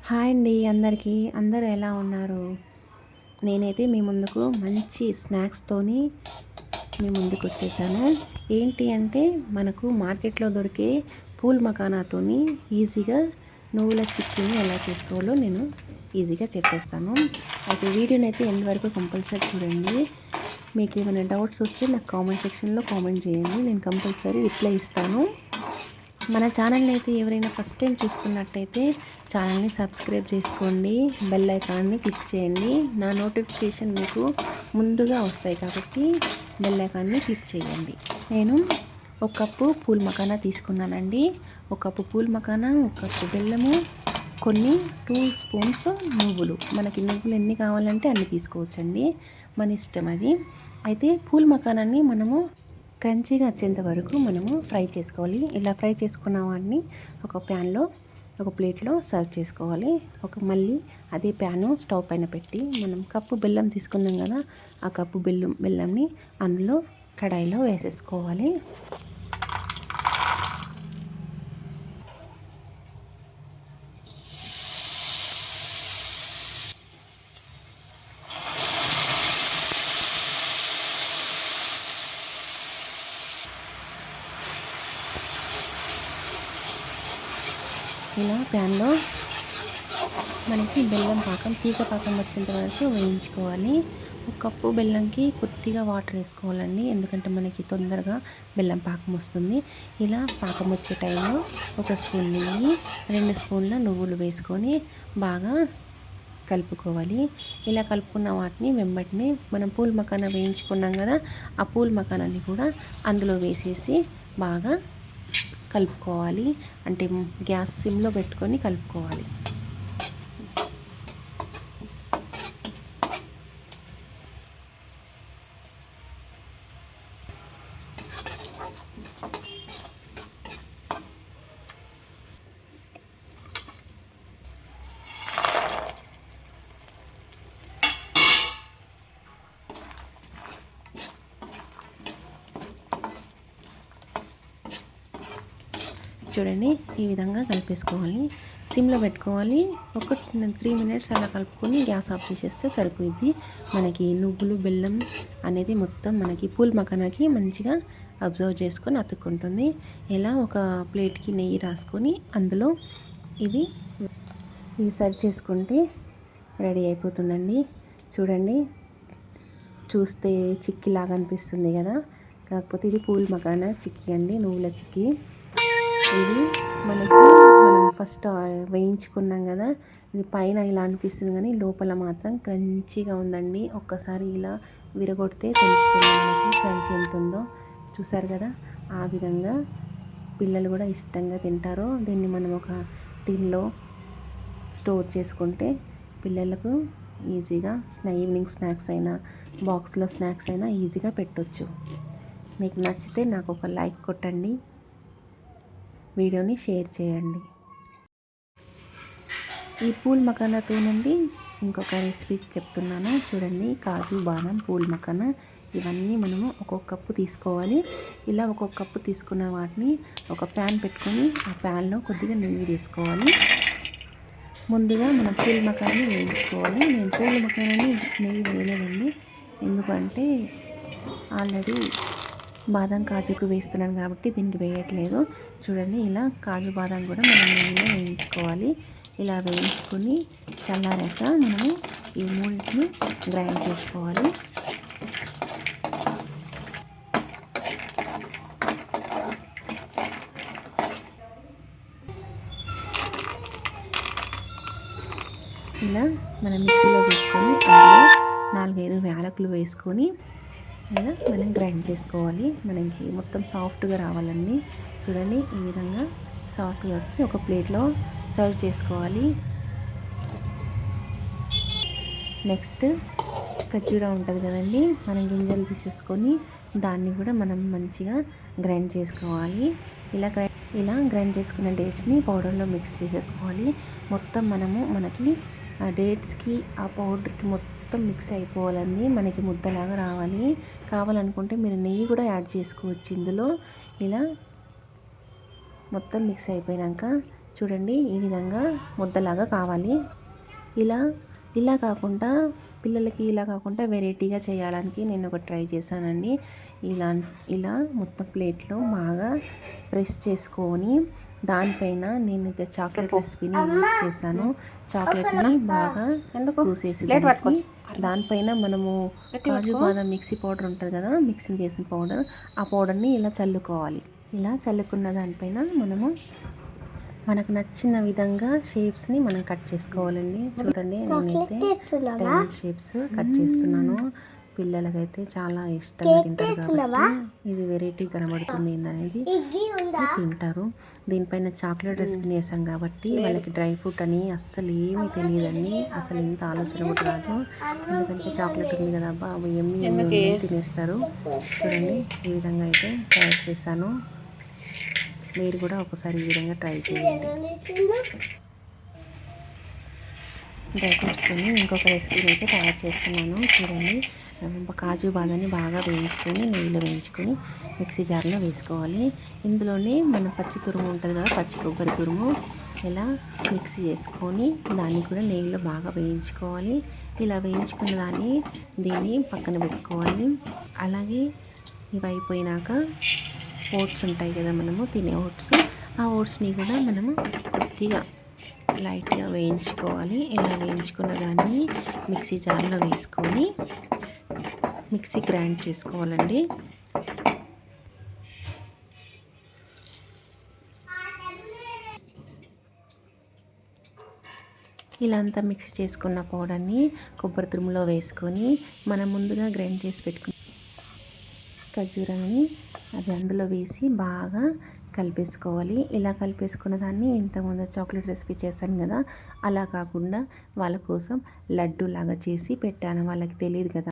Hi అండి అందరికీ. అందరూ ఎలా ఉన్నారు? నేనైతే మీ ముందుకు మంచి స్నాక్స్తోని మీ ముందుకు వచ్చేసాను. ఏంటి అంటే మనకు మార్కెట్లో దొరికే పూల్ మకానాతోని ఈజీగా నువ్వుల చిక్కీని ఎలా చేసుకోవాలో నేను ఈజీగా చెప్పేస్తాను. అయితే వీడియోని అయితే ఎండ్ వరకు కంపల్సరీ చూడండి. మీకు ఏమైనా డౌట్స్ వస్తే నాకు కామెంట్ సెక్షన్లో కామెంట్ చేయండి, నేను కంపల్సరీ రిప్లై ఇస్తాను. మన ఛానల్ని అయితే ఎవరైనా ఫస్ట్ టైం చూస్తున్నట్టయితే ఛానల్ని సబ్స్క్రైబ్ చేసుకోండి, బెల్ ఐకాన్ని క్లిక్ చేయండి. నా నోటిఫికేషన్ మీకు ముందుగా వస్తాయి కాబట్టి బెల్ ఐకాన్ని క్లిక్ చేయండి. నేను ఒక కప్పు పూల్ మకానా తీసుకున్నానండి. ఒక కప్పు పూల్ మకానా, ఒక కప్పు బెల్లము, కొన్ని 2 స్పూన్స్ నువ్వులు. మనకి నువ్వులు ఎన్ని కావాలంటే అన్ని తీసుకోవచ్చండి, మన ఇష్టం అది. అయితే పూల్ మకానాన్ని మనము క్రంచీగా వచ్చేంత వరకు మనము ఫ్రై చేసుకోవాలి. ఇలా ఫ్రై చేసుకున్న వాటిని ఒక ప్యాన్లో, ఒక ప్లేట్లో సర్వ్ చేసుకోవాలి. మళ్ళీ అదే ప్యాను స్టవ్ పైన పెట్టి మనం కప్పు బెల్లం తీసుకున్నాం కదా, ఆ కప్పు బెల్లంని అందులో కడాయిలో వేసేసుకోవాలి. ఇలా ప్యాన్లో మనకి బెల్లం పాకం, తీగ పాకం వచ్చేంత వరకు వేయించుకోవాలి. ఒక కప్పు బెల్లంకి కొద్దిగా వాటర్ వేసుకోవాలండి, ఎందుకంటే మనకి తొందరగా బెల్లం పాకం వస్తుంది. ఇలా పాకం వచ్చే టైంలో 1 స్పూన్ నెయ్యి, 2 స్పూన్ల నువ్వులు వేసుకొని బాగా కలుపుకోవాలి. ఇలా కలుపుకున్న వాటిని వెంబటిని మనం పూల్ మకానా వేయించుకున్నాం కదా, ఆ పూల్ మకానాన్ని కూడా అందులో వేసేసి బాగా కలుపుకోవాలి. అంటే గ్యాస్ సిమ్లో పెట్టుకొని కలుపుకోవాలి. చూడండి, ఈ విధంగా కలిపేసుకోవాలి. సిమ్లో పెట్టుకోవాలి. ఒక 3 మినిట్స్ అలా కలుపుకొని గ్యాస్ ఆఫ్ చేసేస్తే సరిపోయింది. మనకి నువ్వులు, బెల్లం అనేది మొత్తం మనకి పూల్ మకానాకి మంచిగా అబ్జర్వ్ చేసుకొని అతుక్కుంటుంది. ఇలా ఒక ప్లేట్కి నెయ్యి రాసుకొని అందులో ఇవి సర్వ్ చేసుకుంటే రెడీ అయిపోతుందండి. చూడండి, చూస్తే చిక్కీ లాగా అనిపిస్తుంది కదా, కాకపోతే ఇది పూల్ మకానా చిక్కీ అండి, నువ్వుల చిక్కీ. ఇది మనం ఫస్ట్ వేయించుకున్నాం కదా, ఇది పైన ఇలా అనిపిస్తుంది కానీ లోపల మాత్రం క్రంచీగా ఉందండి. ఒక్కసారి ఇలా విరగొడితే తెలుస్తుంది మనకి క్రంచీ ఎంత ఉందో. చూసారు కదా, ఆ విధంగా పిల్లలు కూడా ఇష్టంగా తింటారు. దీన్ని మనం ఒక టిన్లో స్టోర్ చేసుకుంటే పిల్లలకు ఈజీగా ఈవినింగ్ స్నాక్స్ అయినా, బాక్స్లో స్నాక్స్ అయినా ఈజీగా పెట్టొచ్చు. మీకు నచ్చితే నాకు ఒక లైక్ కొట్టండి, వీడియోని షేర్ చేయండి. ఈ పూల్ మకానాతో నుండి ఇంకొక రెసిపీ చెప్తున్నాను చూడండి. కాజు, బాదం, పూల్ మకానా ఇవన్నీ మనము ఒక్కొక్క కప్పు తీసుకోవాలి. ఇలా ఒక్కొక్క కప్పు తీసుకున్న వాటిని ఒక ప్యాన్ పెట్టుకొని ఆ ప్యాన్లో కొద్దిగా నెయ్యి వేసుకోవాలి. ముందుగా మనం పూల్ మకానాని వేయించుకోవాలి. నేను పూల్ మకానాని నెయ్యి వేయలేదండి, ఎందుకంటే ఆల్రెడీ బాదం, కాజుకు వేస్తున్నాను కాబట్టి దీనికి వేయట్లేదు. చూడండి, ఇలా కాజు, బాదం కూడా మనం నెయ్యిలో వేయించుకోవాలి. ఇలా వేయించుకొని చల్లారాక మనము ఈ మూడింటిని గ్రైండ్ చేసుకోవాలి. ఇలా మనం మిక్సీలో వేసుకొని అందులో 4-5 యాలకులు వేసుకొని ఇలా మనం గ్రైండ్ చేసుకోవాలి. మనకి మొత్తం సాఫ్ట్గా రావాలండి. చూడండి, ఈ విధంగా సాఫ్ట్గా వచ్చి ఒక ప్లేట్లో సర్వ్ చేసుకోవాలి. నెక్స్ట్ ఖర్జూరా ఉంటుంది కదండి, మనం గింజలు తీసేసుకొని దాన్ని కూడా మనం మంచిగా గ్రైండ్ చేసుకోవాలి. ఇలా గ్రైండ్ చేసుకున్న డేట్స్ని పౌడర్లో మిక్స్ చేసేసుకోవాలి. మొత్తం మనకి ఆ డేట్స్కి, ఆ పౌడర్కి మొత్తం మిక్స్ అయిపోవాలండి. మనకి ముద్దలాగా రావాలి. కావాలనుకుంటే మీరు నెయ్యి కూడా యాడ్ చేసుకోవచ్చు ఇందులో. ఇలా మొత్తం మిక్స్ అయిపోయాక చూడండి, ఈ విధంగా ముద్దలాగా కావాలి. ఇలా కాకుండా పిల్లలకి ఇలా కాకుండా వెరైటీగా చేయడానికి నేను ఒక ట్రై చేశానండి. ఇలా మొత్తం ప్లేట్లో బాగా ప్రెస్ చేసుకొని దానిపైన నేను చాక్లెట్ రెసిపీని యూస్ చేశాను. చాక్లెట్ని బాగా పూసేసి దానిపైన మనము కాజు బాదం మిక్సీ పౌడర్ ఉంటుంది కదా, మిక్సింగ్ చేసిన పౌడర్, ఆ పౌడర్ని ఇలా చల్లుకోవాలి. ఇలా చల్లుకున్న దానిపైన మనకు నచ్చిన విధంగా షేప్స్ని మనం కట్ చేసుకోవాలండి. చూడండి, నేనైతే 10 షేప్స్ కట్ చేస్తున్నాను. పిల్లలకైతే చాలా ఇష్టంగా తింటారు కాబట్టి ఇది వెరైటీ కనబడుతుంది ఏందనేది తింటారు. దీనిపైన చాక్లెట్ రెసిపీని వేసాం కాబట్టి వాళ్ళకి డ్రై ఫ్రూట్ అని అస్సలు ఏమీ తెలియదండి. అసలు ఇంత ఆలోచన కూడా రాదు. ఎందుకంటే చాక్లెట్ ఉంది కదా, అబ్బా ఎమ్మి తినేస్తారు. చూడండి, ఈ విధంగా అయితే తయారు చేశాను. మీరు కూడా ఒకసారి ఈ విధంగా ట్రై చేయండి. డ్రై ఫ్రూట్స్తో ఇంకొక రెసిపీని అయితే తయారు చేస్తున్నాను. చూడండి, కాజు బాదాన్ని బాగా వేయించుకొని నెయ్యిలో వేయించుకొని మిక్సీ జార్లో వేసుకోవాలి. ఇందులోనే మన పచ్చి తురుము ఉంటుంది కదా, పచ్చి కొబ్బరి తురుము ఇలా మిక్సీ చేసుకొని దాన్ని కూడా నెయ్యిలో బాగా వేయించుకోవాలి. ఇలా వేయించుకున్న దీన్ని పక్కన పెట్టుకోవాలి. అలాగే ఇవి అయిపోయినాక ఓట్స్ ఉంటాయి కదా, మనము తినే ఓట్స్, ఆ ఓట్స్ని కూడా మనము కొద్దిగా లైట్గా వేయించుకోవాలి. ఇలా వేయించుకున్న దాన్ని మిక్సీ జార్లో వేసుకొని మిక్సీ గ్రైండ్ చేసుకోవాలండి. ఇలా అంతా మిక్సీ చేసుకున్న పౌడర్ని కొబ్బరి తురుములో వేసుకొని మనం ముందుగా గ్రైండ్ చేసి పెట్టుకున్న ఖర్జూరాన్ని అది అందులో వేసి బాగా కలిపేసుకోవాలి. ఇలా కలిపేసుకున్న దాన్ని ఇంతకుముందు చాక్లెట్ రెసిపీ చేశాను కదా, అలా కాకుండా వాళ్ళ కోసం లడ్డు లాగా చేసి పెట్టాను. వాళ్ళకి తెలియదు కదా.